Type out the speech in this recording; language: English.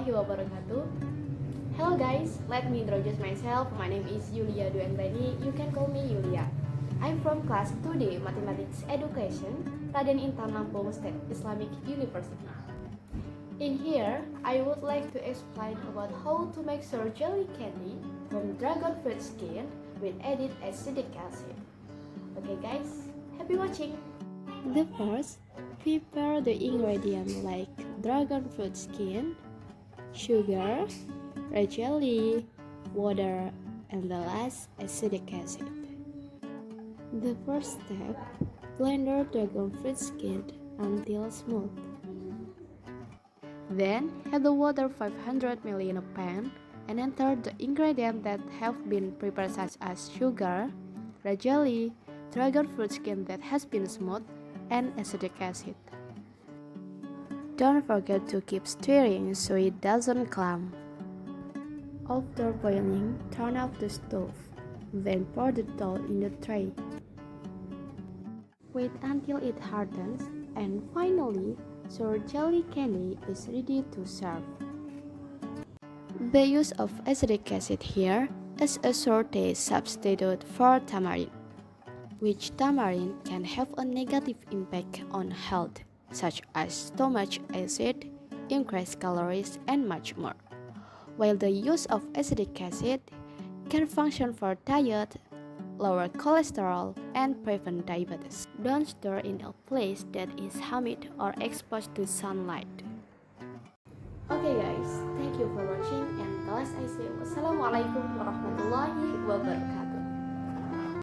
warahmatullahi wabarakatuh. Hello guys, let me introduce myself. My name is Yulia Anggraini. You can call me Yulia. I'm from class 2D Mathematics Education, Raden Intan Lampung State Islamic University. In here, I would like to explain about how to make sour jelly candy from dragon fruit skin with added acetic acid. Okay guys, happy watching! The first, prepare the ingredients like dragon fruit skin, sugar, red jelly, water, and the last acetic acid. The first step, blend the dragon fruit skin until smooth. Then add the water 500 ml in a pan and enter the ingredients that have been prepared such as sugar, red jelly, dragon fruit skin that has been smooth, and acetic acid. Don't forget to keep stirring so it doesn't clump. After boiling, turn off the stove. Then pour the dough in the tray. Wait until it hardens, and finally, sour jelly candy is ready to serve. The use of acetic acid here is a sour taste substitute for tamarind, which tamarind can have a negative impact on health, such as stomach acid, increased calories, and much more. While the use of acetic acid can function for diet, lower cholesterol, and prevent diabetes. Don't store in a place that is humid or exposed to sunlight. Okay guys, thank you for watching and as I say, wassalamualaikum warahmatullahi wabarakatuh.